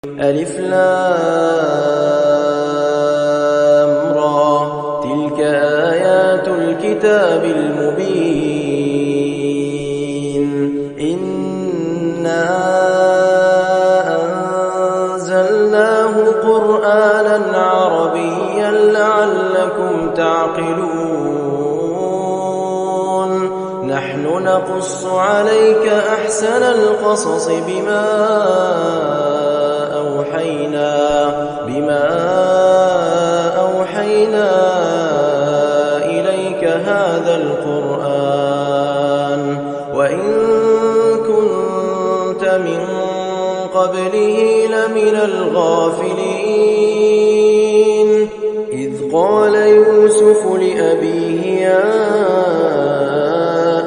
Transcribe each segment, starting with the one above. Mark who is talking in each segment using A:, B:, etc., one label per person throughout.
A: ألف لام را تلك آيات الكتاب المبين إنا أنزلناه قرآنا عربيا لعلكم تعقلون نحن نقص عليك أحسن القصص بما أوحينا إليك هذا القرآن وإن كنت من قبله لمن الغافلين إذ قال يوسف لأبيه يا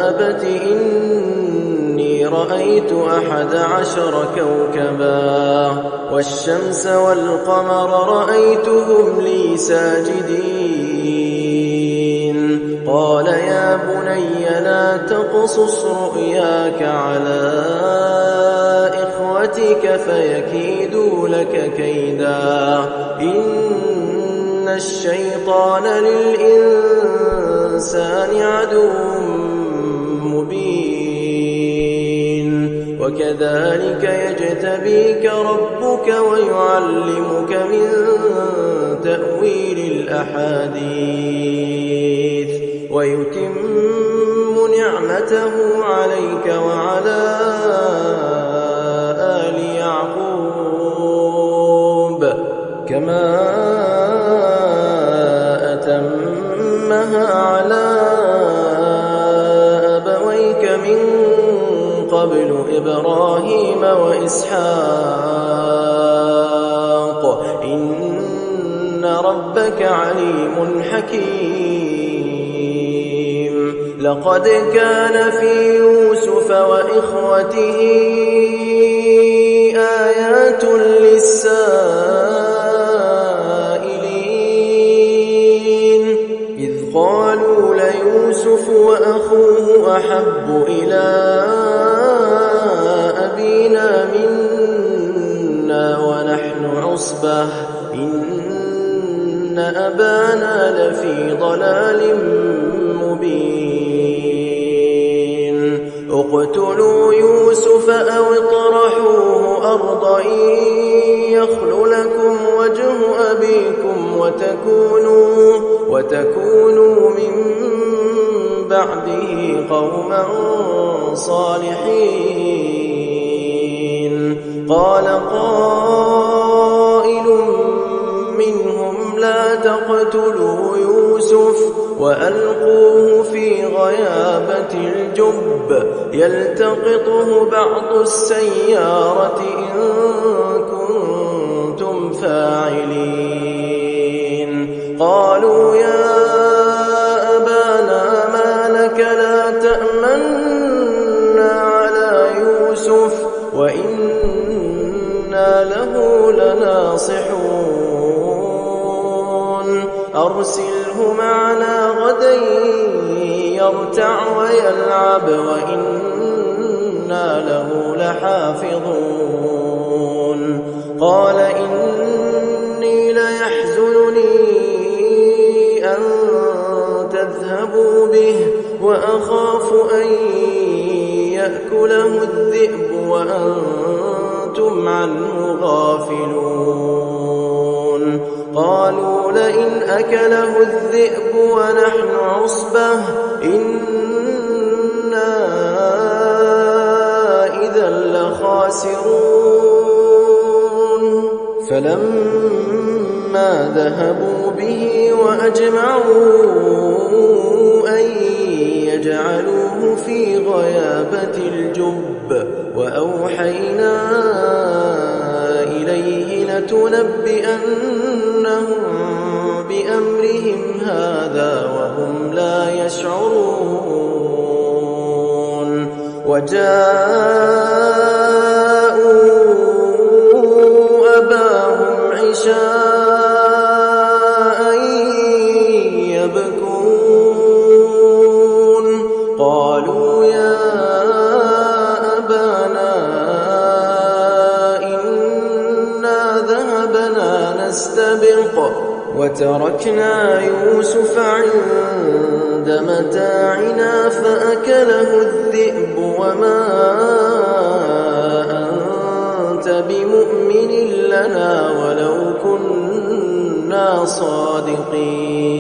A: أبت إني رأيت 11 كوكبا والشمس والقمر رأيتهم لي ساجدين قال يا بني لا تقصص رؤياك على إخوتك فيكيدوا لك كيدا إن الشيطان للإنسان عدو مبين وكذلك يجتبيك ربك ويعلمك من تأويل الأحاديث ويتم نعمته عليك وعلى آل يعقوب كما أتمها على أبويك من قبل إبراهيم وإسحاق إن ربك عليم حكيم لقد كان في يوسف وإخوته آيات للسائلين إذ قالوا ليوسف وأخوه أحب إلى أبينا منا ونحن عصبة إن أبانا لفي ضلال مبين اقتلوا يوسف أو اطرحوه أرضا يخل لكم وجه أبيكم وتكونوا من بعده قوما صالحين قال قائل منهم لا تقتلوا يوسف وألقوه في غيابة الجب يلتقطه بعض السيارة إن كنتم فاعلين قالوا يا أبانا ما لك لا تأمنا على يوسف وإنا له لناصحون أرسله معنا غدا يرتع ويلعب وإنا له لحافظون قال إني ليحزنني أن تذهبوا به وأخاف أن يأكله الذئب وأنتم عنه غافلون قالوا لئن أكله الذئب ونحن عصبة إنا إذا لخاسرون فلما ذهبوا به وأجمعوا أن يجعلوه في غيابة الجب وأوحينا إليه لتنبئنهم بأمرهم هذا وهم لا يشعرون وجاءوا أباهم عشاء يبكون قالوا يا أبانا إنا فاستبق وتركنا يوسف عند متاعنا فأكله الذئب وما أنت بمؤمن لنا ولو كنا صادقين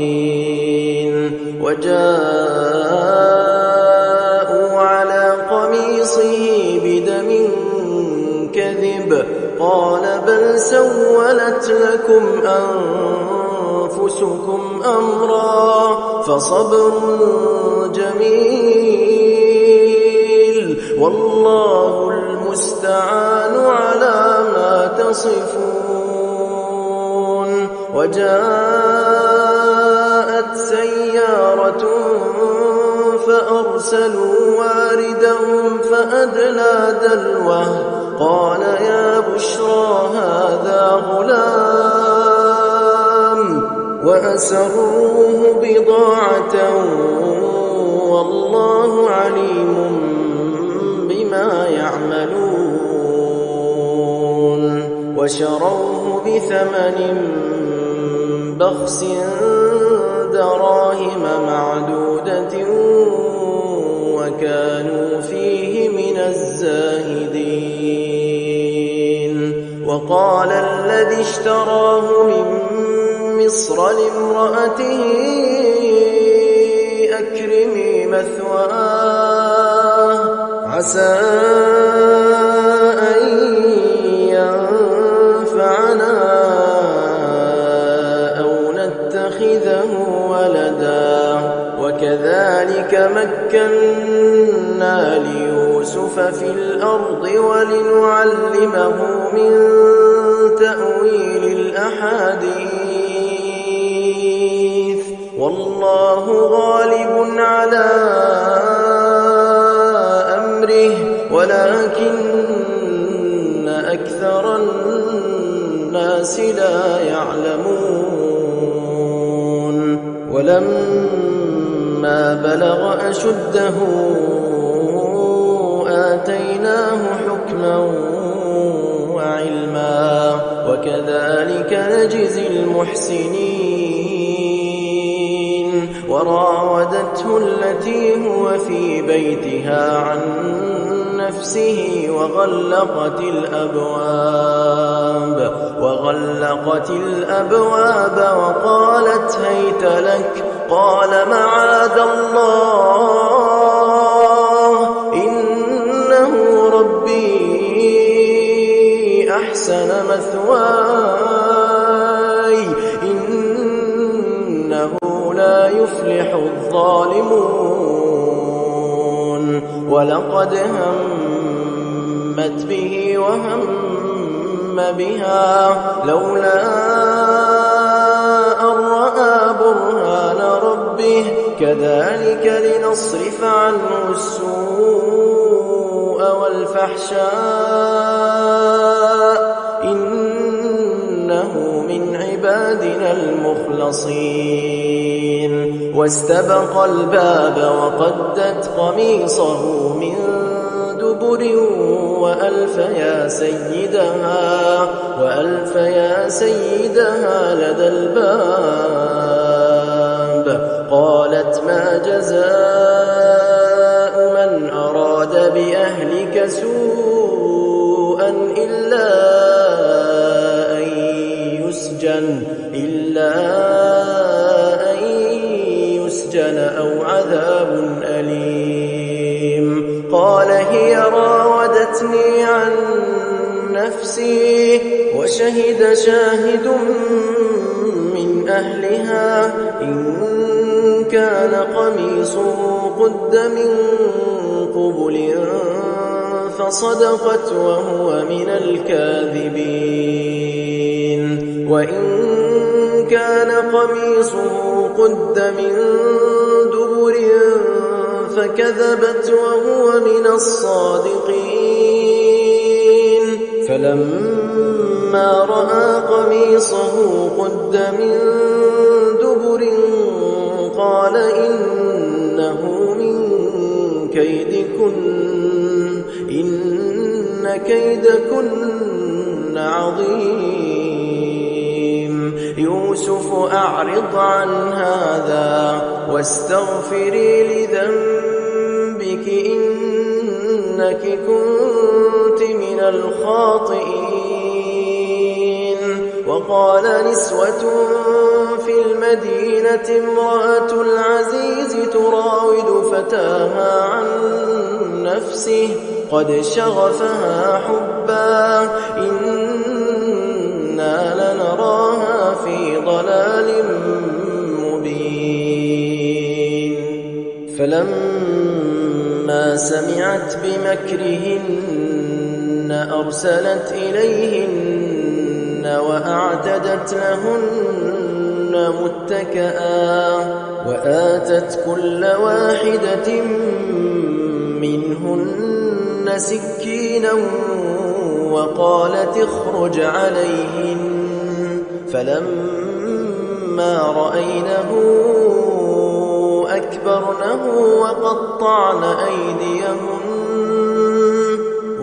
A: وجاءوا على قميصه بدم كذب قال بل سولت لكم أنفسكم أمرا فصبر جميل والله المستعان على ما تصفون وجاءت سيارة فأرسلوا واردهم فأدلى دلوه قال يا بشرى هذا غلام وأسروه بضاعة والله عليم بما يعملون وشروه بثمن بخس دراهم معدودة وكانوا فيه من الزاهدين وقال الذي اشتراه من مصر لامرأته أكرمي مثواه عسى أن ينفعنا أو نتخذه ولدا وكذلك مكنا ليوسف في الأرض ولنعلمه من تأويل الأحاديث والله غالب على أمره ولكن أكثر الناس لا يعلمون ولما بلغ أشده آتيناه حكما وعلما وكذلك نجزي المحسنين وراودته التي هو في بيتها عن نفسه وغلقت الأبواب وقالت هيت لك قال معاذ الله إنه ربي أحسن مثواي إنه لا يفلح الظالمون ولقد همت به وهم بها لولا أن رأى برهان ربه كذلك لنصرف عنه السوء والفحشاء إنه من عبادنا المخلصين واستبق الباب وقدت قميصه من دبر وألف يا سيدها لدى الباب قالت ما جزاء من أراد بأهلك سوءا إلا أن يسجن أو عذاب أليم قال هي راودتني عن نفسي وشهد شاهد من أهلها إن كان قميصه قد من قبل فصدقت وهو من الكاذبين وإن كان قميصه قد من دبر فكذبت وهو من الصادقين فلما رأى قميصه قد من دبر قال إنه من كيدكن إن كيدكن عظيم يوسف أعرض عن هذا واستغفري لذنبك إنك كنت من الخاطئين. وقال نسوة في المدينة امرأة العزيز تراود فتاها عن نفسه قد شغفها حبا إنا لنراها في ضلال مبين. فلما سمعت بمكرهن أرسلت إليهن وأعتدت لهن متكئا وآتت كل واحدة منهن سكينا وقالت اخرج عليهن. فلما رأينه أكبرنه وقطعن أيديهن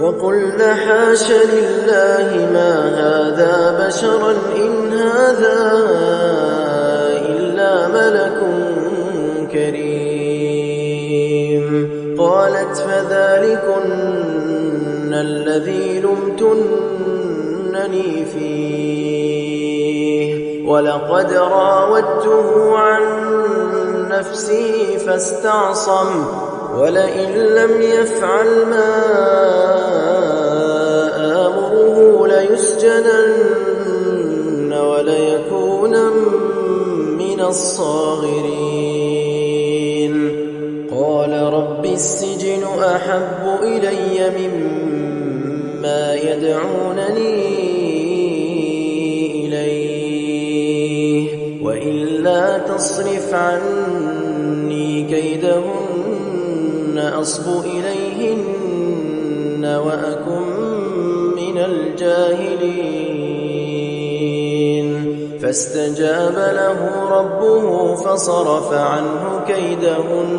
A: وقلن حاش لله ما هذا بشرا إن هذا إلا ملك كريم. قالت فذلكن الذي لمتنني فيه ولقد راودته عن نفسه فاستعصم ولئن لم يفعل ما آمره ليسجنن وليكونا من الصاغرين. قال رب السجن أحب إلي مما يدعونني إليه وإلا تصرف عني كيدهن أصب إليهن وأكن من الجاهلين. فاستجاب له ربه فصرف عنه كيدهن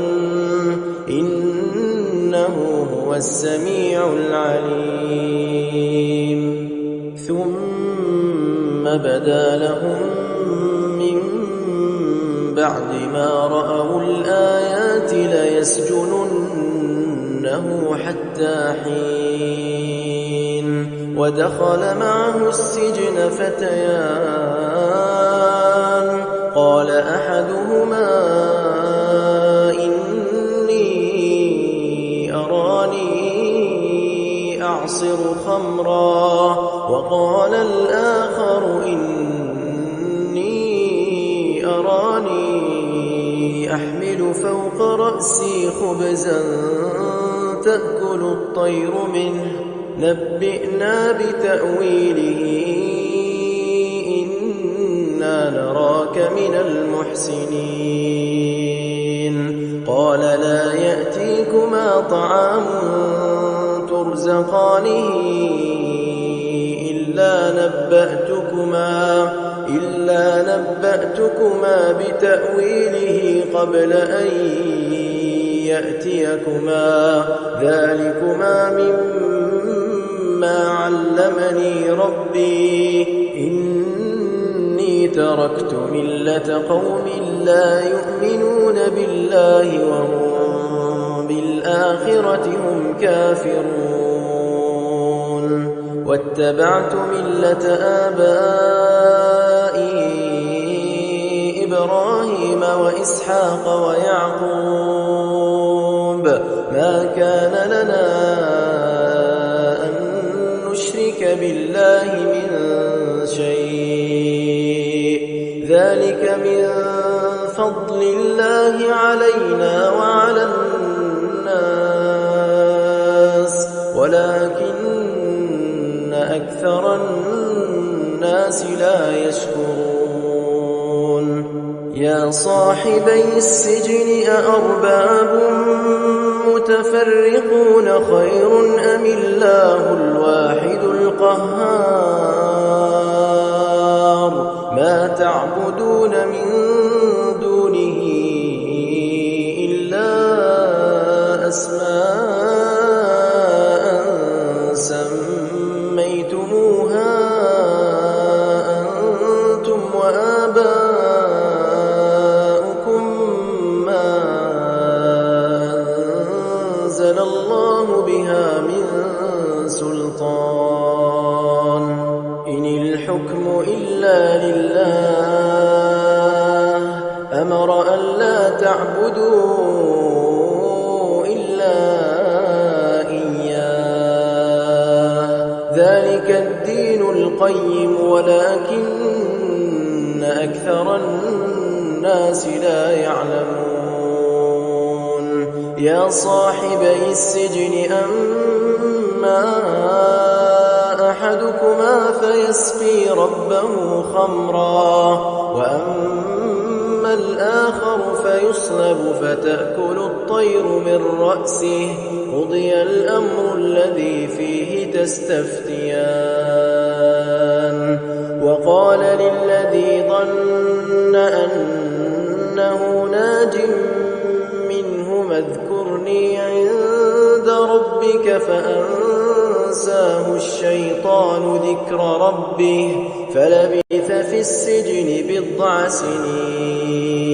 A: إنه هو السميع العليم. ثم بدا لهم من بعد ما رأوا الآيات ليسجننه حتى حين. ودخل معه السجن فتيان قال أحدهما إني أراني أعصر خمرا وقال الآخر إني أراني أحمل فوق رأسي خبزا تأكل الطير منه نبئنا بتأويله إنا نراك من المحسنين. قال لا يأتيكما طعام ترزقانه إلا نبأتكما بتأويله قبل أن يأتيكما ذلكما مما علمني ربي إني تركت ملة قوم لا يؤمنون بالله وهم بالآخرة هم كافرون. واتبعت ملة آبائي إبراهيم وإسحاق ويعقوب ما كان لنا أن نشرك بالله من شيء ذلك من فضل الله علينا وعلى الناس ولكن أكثر الناس لا يشكرون. يا صاحبي السجن أأرباب متفرقون خير أم الله الواحد القهار ما تعبدون من دونه إلا أسماء سميتموها أنتم وآباؤكم أنزل الله بها من سلطان إن الحكم إلا لله أمر ألا تعبدوا إلا إياه ذلك الدين القيم ولكن أكثر الناس لا يعلمون يا صاحبي السجن أما أحدكما فيسقي ربه خمرا وأما الآخر فيصلب فتأكل الطير من رأسه قضي الأمر الذي فيه تستفتيان وقال للذي ظن أنه ناج منهما اذكرني عند ربك فأنساه الشيطان ذكر ربه فلبث في السجن بضع سنين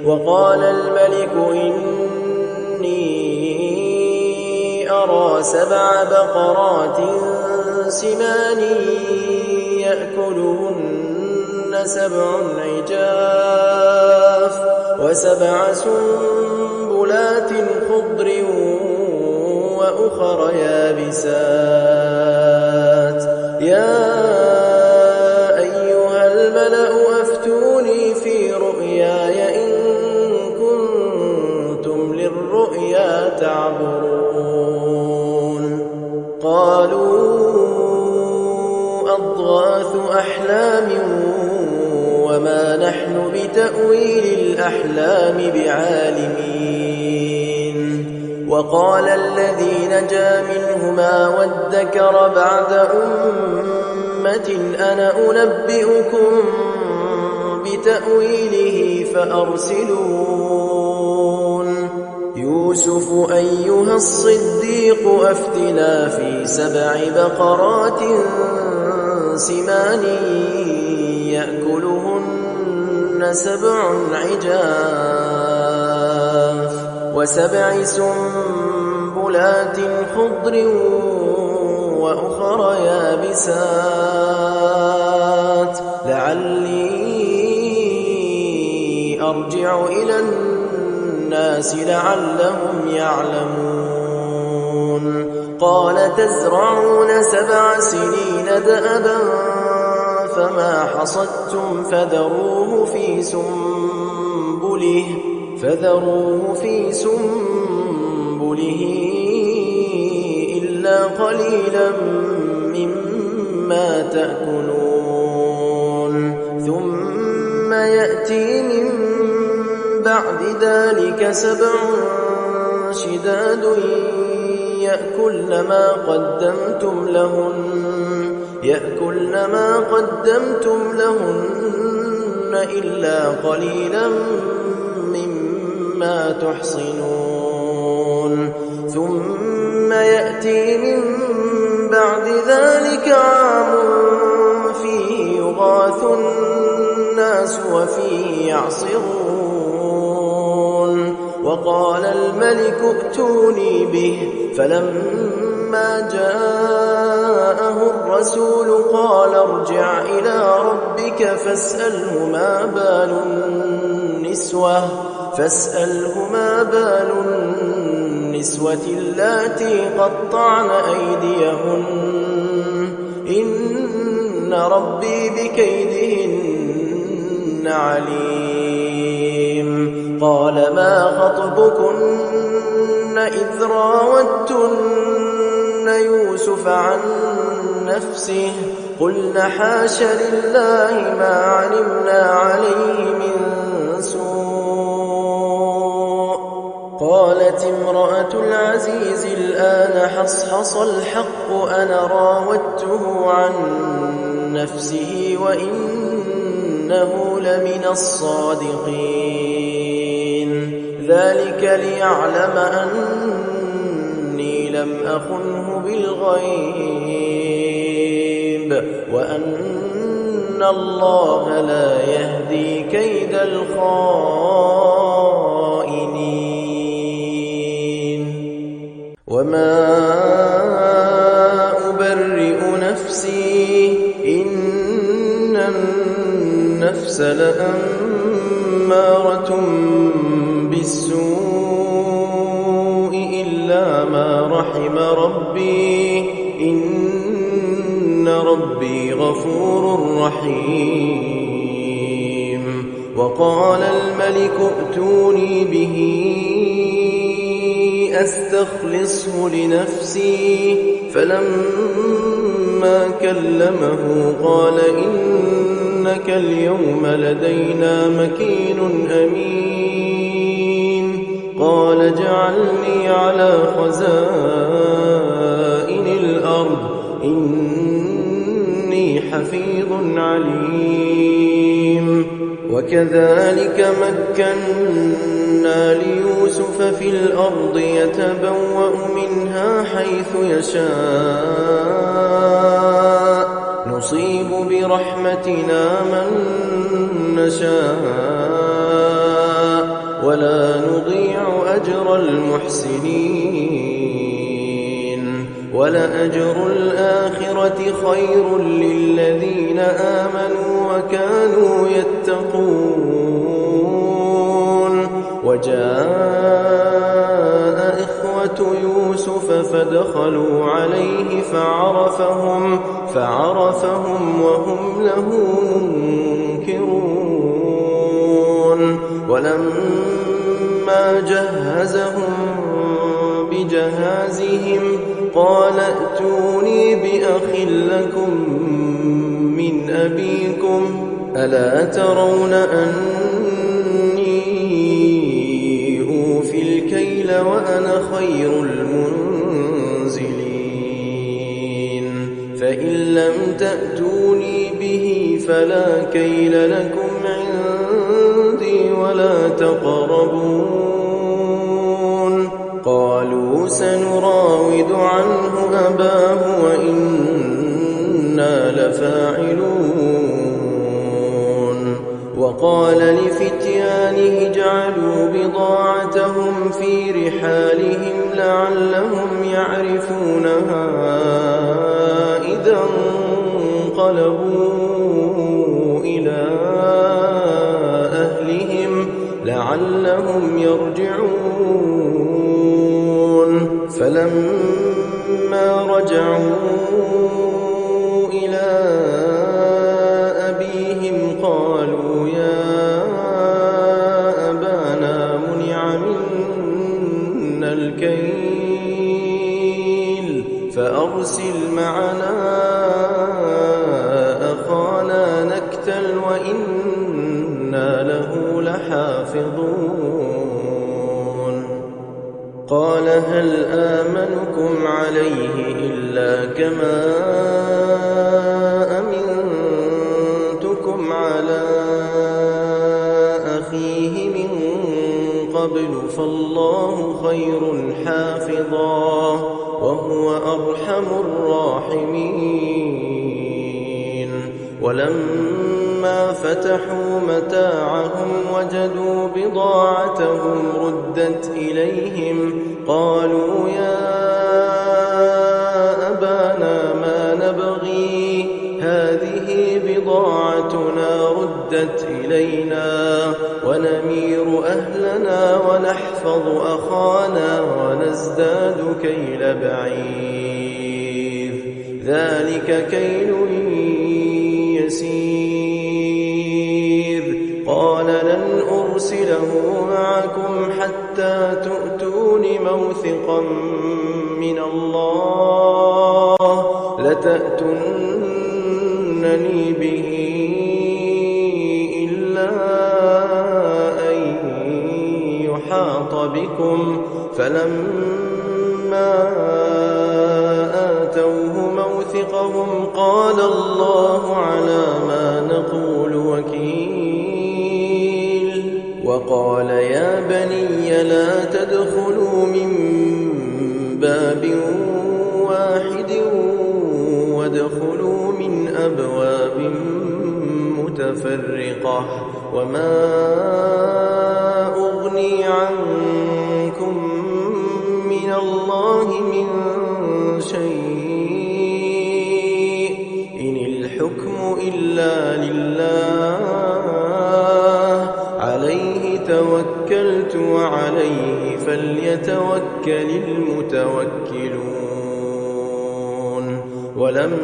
A: وقال الملك إني أرى 7 بقرات سمان يأكلهن 7 عجاف و7 سنبلات خضر وأخر يابسات يا أيها الملأ أفتوني في رؤياي إن كنتم للرؤيا تعبرون قالوا أضغاث أحلام وما نحن بتأويل الأحلام بعالمين وقال الذي نجا منهما وادكر بعد أمة أنا أنبئكم بتأويله فأرسلون يوسف أيها الصديق أفتنا في 7 بقرات سمان يأكلهن 7 عجاف و7 سنبلات خضر وأخر يابسات لعلي أرجع إلى الناس لعلهم يعلمون قال تزرعون 7 سنين دأبا فما حصدتم فذروه في سنبله إلا قليلا مما تأكلون ثم يأتي من بعد ذلك 7 شداد يأكلن ما قدمتم لهن إلا قليلا مما تحصنون ثم يأتي من بعد ذلك عام فيه يغاث الناس وفيه يعصرون وقال الملك ائتوني به فلما جاءه الرسول قال ارجع إلى ربك فاسأله ما بال النسوة اللاتي قطعن أيديهن إن ربي بكيدهن عليم قال ما خطبكن إذ راوتن يوسف عن نفسه قلن حاش لله ما علمنا عليه من سوء قالت امرأة العزيز الآن حصحص الحق أنا راودته عن نفسه وإنه لمن الصادقين ذلك ليعلم أني لم أخنه بالغيب وأن الله لا يهدي كيد الخائنين وما أبرئ نفسي إن النفس لأمارة بالسوء إلا ما رحم ربي إن ربي غفور رحيم. وقال الملك ائتوني به أستخلصه لنفسي فلما كلمه قال إنك اليوم لدينا مكين أمين. قال اجعلني على خزائن الأرض إني حفيظ عليم. وكذلك مكنا ليوسف في الأرض يتبوأ منها حيث يشاء نصيب برحمتنا من نشاء ولا نضيع أجر المحسنين. ولأجر الآخرة خير للذين آمنوا وكانوا يتقون. وجاء إخوة يوسف فدخلوا عليه فعرفهم وهم له منكرون. ولما جهزهم بجهازهم قال ائتوني بأخ لكم من أبيكم ألا ترون أني أوفي الكيل وأنا خير المنزلين. فإن لم تأتوني به فلا كيل لكم عندي ولا تقربون. قالوا سنراود عنه أباه وإنا لفاعلون. وقال لفتيانه اجعلوا بضاعتهم في رحالهم لعلهم يعرفونها إذا انقلبوا إلى أهلهم لعلهم يرجعون. فلما رجعوا إلى أبيهم قالوا يا أبانا منع منا الكيل فأرسل معنا أخانا نكتل وإنا له لحافظون. قال هل آمنكم عليه إلا كما أمنتكم على أخيه من قبل فالله خير حافظا وهو أرحم الراحمين. ولما فتحوا متاعهم وجدوا بضاعتهم ردت إليهم قالوا يا أبانا ما نبغي هذه بضاعتنا ردت إلينا ونمير أهلنا ونحفظ أخانا ونزداد كيل بعير ذلك كيل يسير. قال لن أرسله معكم حتى تؤتون موثقا من الله لتأتونني به إلا أن يحاط بكم. فلما آتوه موثقهم قال الله على ما نقول وكيل. وقال يا بني لا تدخلوا من باب واحد وادخلوا من أبواب متفرقة وما أغني عنكم من الله من شيء إن الحكم إلا لله عليه توكلت وعليه فليتوكل المتوكلون ولما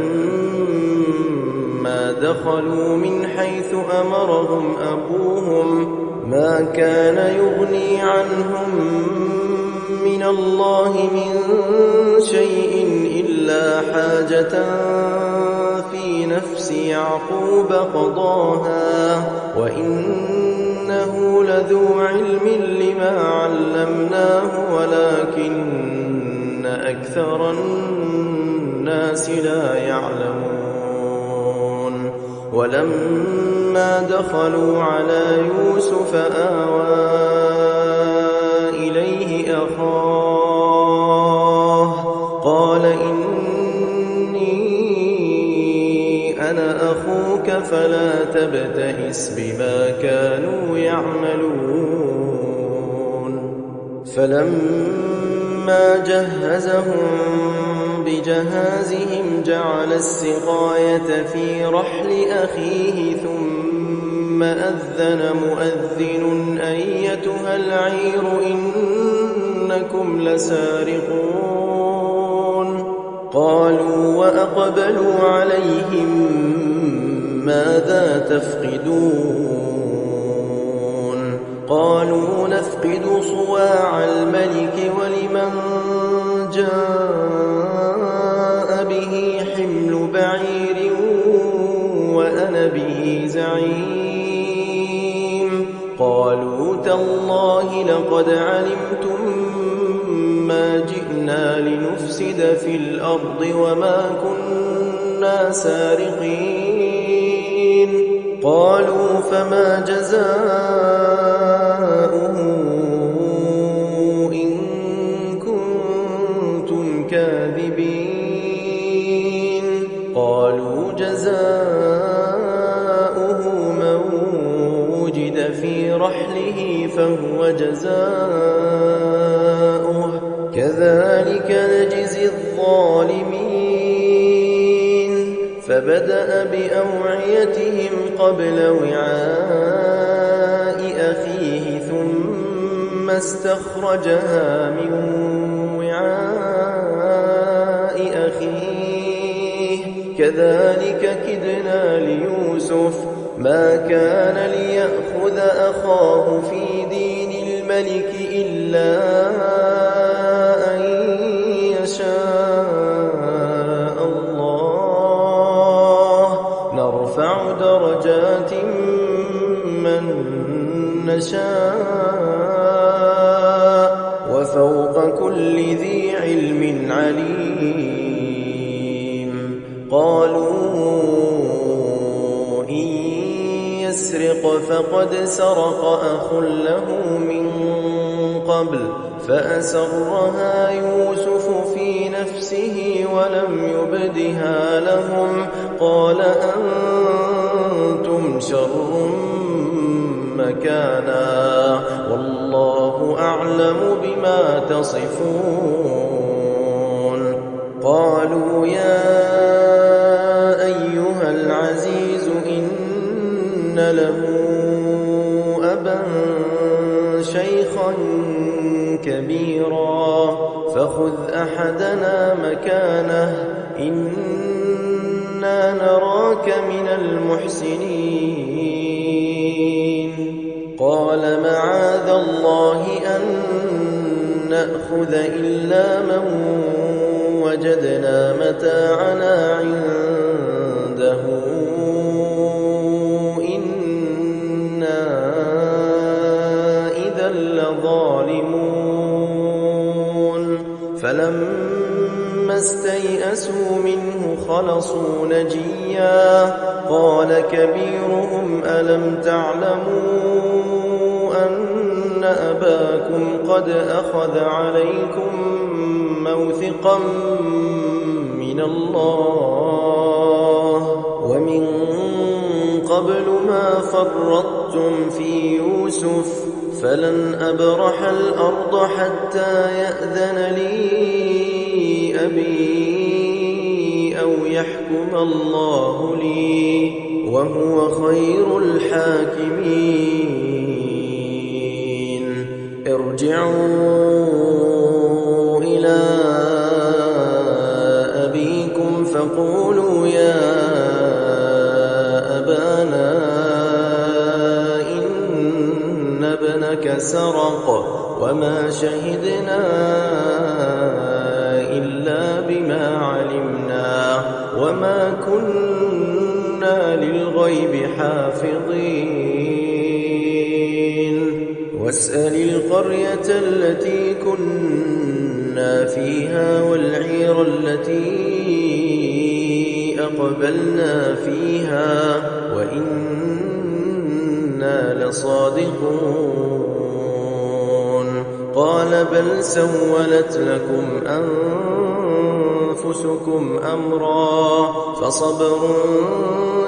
A: دخلوا من حيث أمرهم أبوهم ما كان يغني عنهم من الله من شيء إلا حاجة في نفس يعقوب قضاها وإنه لذو علم لما علمناه ولكن أكثر الناس لا يعلمون ولما دخلوا على يوسف آوى إليه أخاه قال إني أنا أخوك فلا تبتئس بما كانوا يعملون فلما جهزهم بجهازهم جعل السقاية في رحل أخيه ثم أذن مؤذن أيتها العير إنكم لسارقون قالوا وأقبلوا عليهم ماذا تفقدون قالوا نفقد صواع الملك ولمن جاء به حمل بعير وأنا به زعيم قالوا تالله لقد علمتم ما جئنا لنفسد في الأرض وما كنا سارقين قالوا فما جزاؤه إن كنتم كاذبين قالوا جزاؤه من وجد في رحله فهو جزاؤه كذلك نجزي الظالمين فبدأ بأوعيتهم قبل وعاء أخيه ثم استخرجها من وعاء أخيه كذلك كدنا ليوسف ما كان ليأخذ أخاه في دين الملك إلا أن يشاء الله نرفع درجات من نشاء وفوق كل ذي علم عليم قالوا إن يسرق فقد سرق أخ له من قبل فأسرها يوسف في نفسه ولم يبدها لهم قال أنتم شر مكانا والله أعلم بما تصفون قالوا يا أيها العزيز إن له أبا شيخا كبيرا فخذ أحدنا مكانه إنا نراك من المحسنين قال معاذ الله أن نأخذ إلا من وجدنا متاعنا عنده إنا إذا لظالمون فلما استيئسوا منه خلصوا نجيا قال كبيرهم ألم تعلموا أن أباكم قد أخذ عليكم موثقا من الله ومن قبل ما فرطتم في يوسف فلن أبرح الأرض حتى يأذن لي بي أو يحكم الله لي وهو خير الحاكمين ارجعوا إلى أبيكم فقولوا يا أبانا إن ابنك سرق وما شهدنا إلا بما علمنا وما كنا للغيب حافظين واسأل القرية التي كنا فيها والعير التي أقبلنا فيها وإنا لصادقون قال بل سولت لكم أنفسكم أمرا فصبر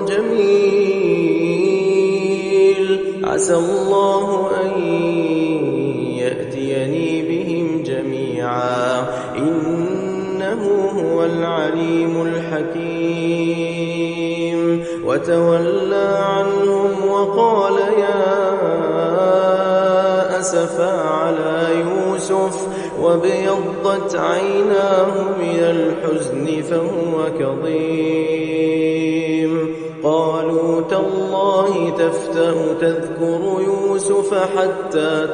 A: جميل عسى الله أن يأتيني بهم جميعا إنه هو العليم الحكيم وتولى عنهم وقال يا أسفا على يوسف وابيضت عيناه من الحزن فهو كظيم قالوا تالله تفتأ تذكر يوسف حتى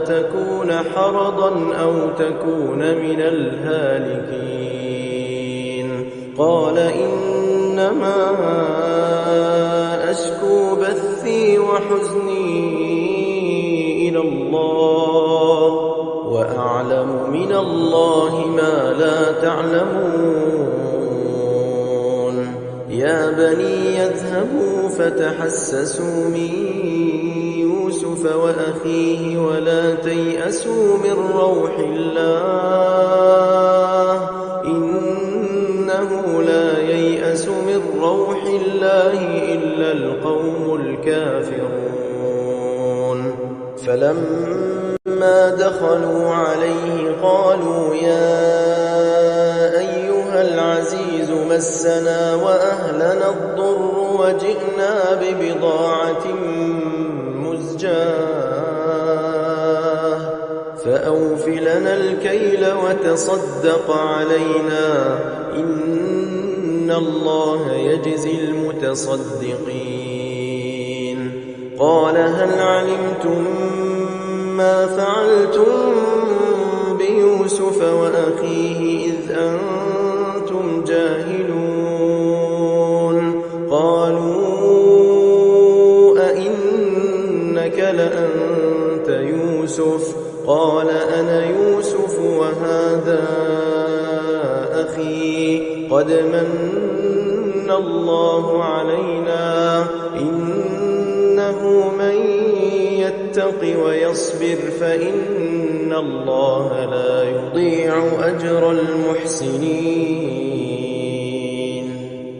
A: تكون حرضا أو تكون من الهالكين قال إنما أشكو بثي وحزني إلى الله وأعلم من الله ما لا تعلمون يا بني يذهبوا فتحسسوا من يوسف وأخيه ولا تيأسوا من روح الله إنه لا ييأس من روح الله إلا القوم الكافرون فلما دخلوا عليه قالوا يا أيها العزيز مسنا وأهلنا الضر وجئنا ببضاعة مزجاة فأوف لنا الكيل وتصدق علينا إن الله يجزي المتصدقين قال هل علمتم ما فعلتم بيوسف وأخيه إذ أنتم جاهلون قالوا أئنك لأنت يوسف قال أنا يوسف وهذا أخي قد من الله علينا إنه من يتق ويصبر فإن الله لا يضيع أجر المحسنين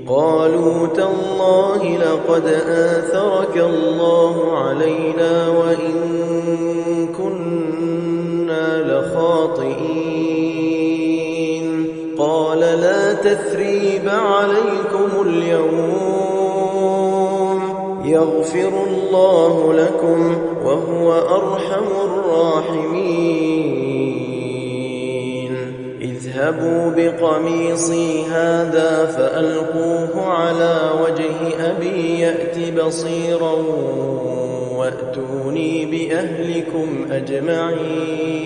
A: قالوا تالله لقد آثرك الله علينا وإن كنا لخاطئين قال لا تثريب عليكم اليوم يغفر الله لكم وهو أرحم الراحمين اذهبوا بقميصي هذا فألقوه على وجه أبي يأت بصيرا وأتوني بأهلكم أجمعين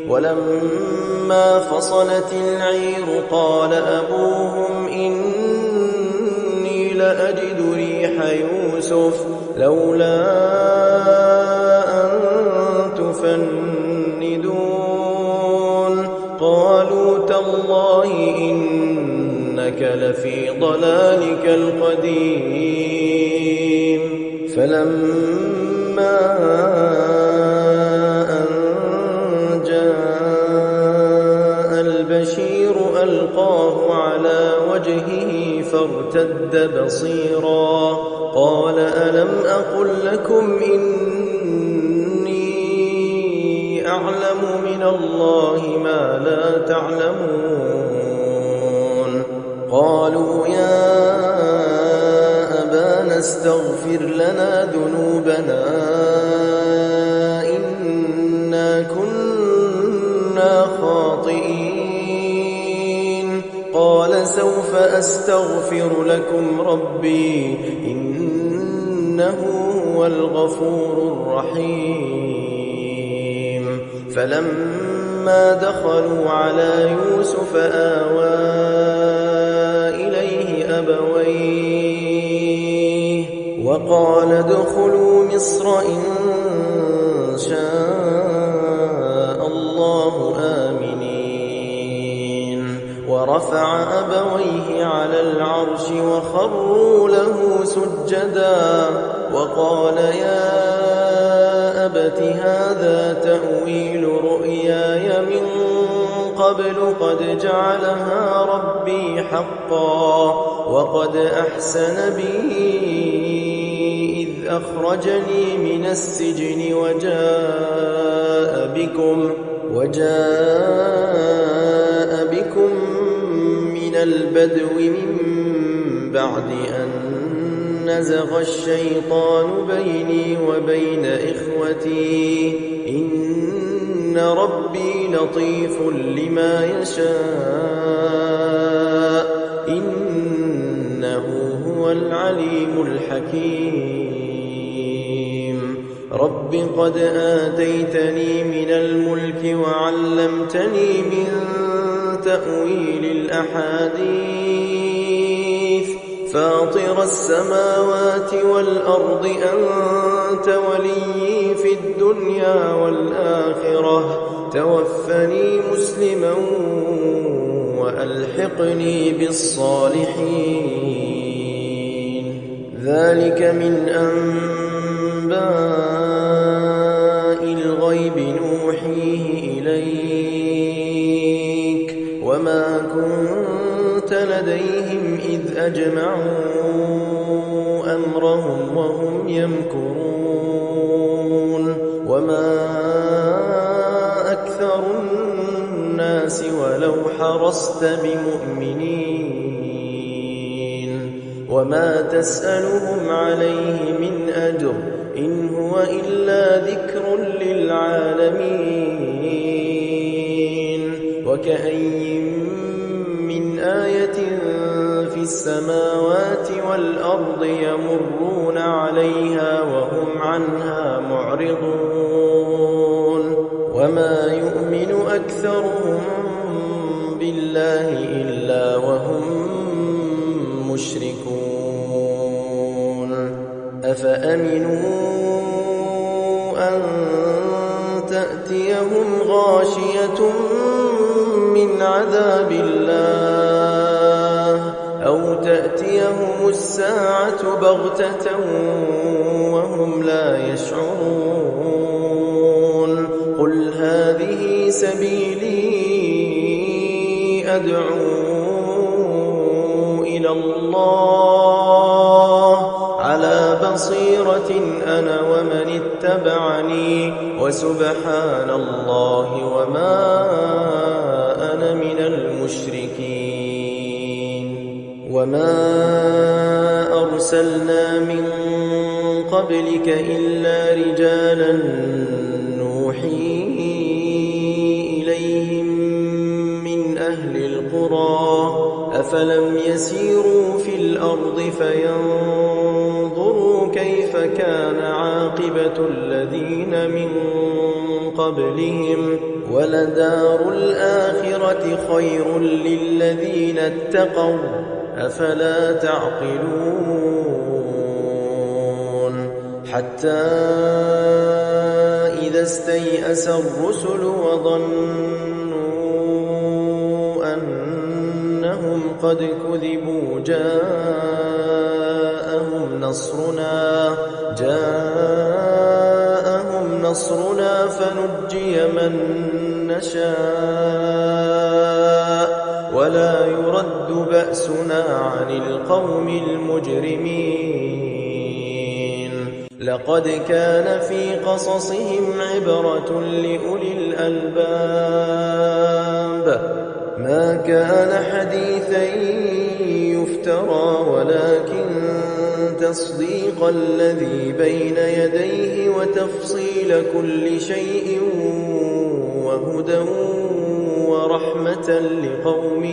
A: ولما فصلت العير قال أبوهم إني لأجد ريح يوسف لولا أن تفندون قالوا تالله إنك لفي ضلالك القديم فلما أن جاء البشير ألقاه على وجهه فارتد بصيرا قال ألم أقل لكم إني أعلم من الله ما لا تعلمون قالوا يا أبانا استغفر لنا ذنوبنا إنا كنا خاطئين قال سوف أستغفر لكم ربي إنه هو الغفور الرحيم فلما دخلوا على يوسف آوى إليه أبويه وقال ادخلوا مصر إن شاء الله آمنين ورفع أبويه على العرش وخروا له سجدا وقال يا أبت هذا تأويل رؤياي من قبل قد جعلها ربي حقا وقد أحسن بي إذ أخرجني من السجن وجاء بكم من البدو من بعد أن نزغ الشيطان بيني وبين إخوتي إن ربي لطيف لما يشاء إنه هو العليم الحكيم رب قد آتيتني من الملك وعلمتني من تأويل الأحاديث فاطر السماوات والأرض أنت وليي في الدنيا والآخرة توفني مسلما وألحقني بالصالحين ذلك من أنباء الغيب نوحيه إليك وما كنت لديهم إذ أجمعوا أمرهم وهم يمكرون وما أكثر الناس ولو حرصت بمؤمنين وما تسألهم عليه من أجر إن هو إلا ذكر للعالمين وكأي من آية في السماوات والأرض يمرون عليها وهم عنها معرضون وما يؤمن أكثرهم بالله إلا وهم مشركون أفأمنوا أن تأتيهم غاشية من عذاب الله أو تأتيهم الساعة بغتة وهم لا يشعرون قل هذه سبيلي أدعو إلى الله على بصيرة أنا ومن اتبعني وسبحان الله وما أنا من المشركين وما أرسلنا من قبلك إلا رجالا نوحي إليهم من أهل القرى أفلم يسيروا في الأرض فينظروا كيف كان عاقبة الذين من قبلهم ولدار الآخرة خير للذين اتقوا أفلا تعقلون حتى إذا استيأس الرسل وظنوا أنهم قد كذبوا جاءهم نصرنا فنجي من نشاء ولا يرد بأسنا عن القوم المجرمين لقد كان في قصصهم عبرة لأولي الألباب ما كان حديثا يفترى ولكن تصديق الذي بين يديه وتفصيل كل شيء وهدى ورحمة لقوم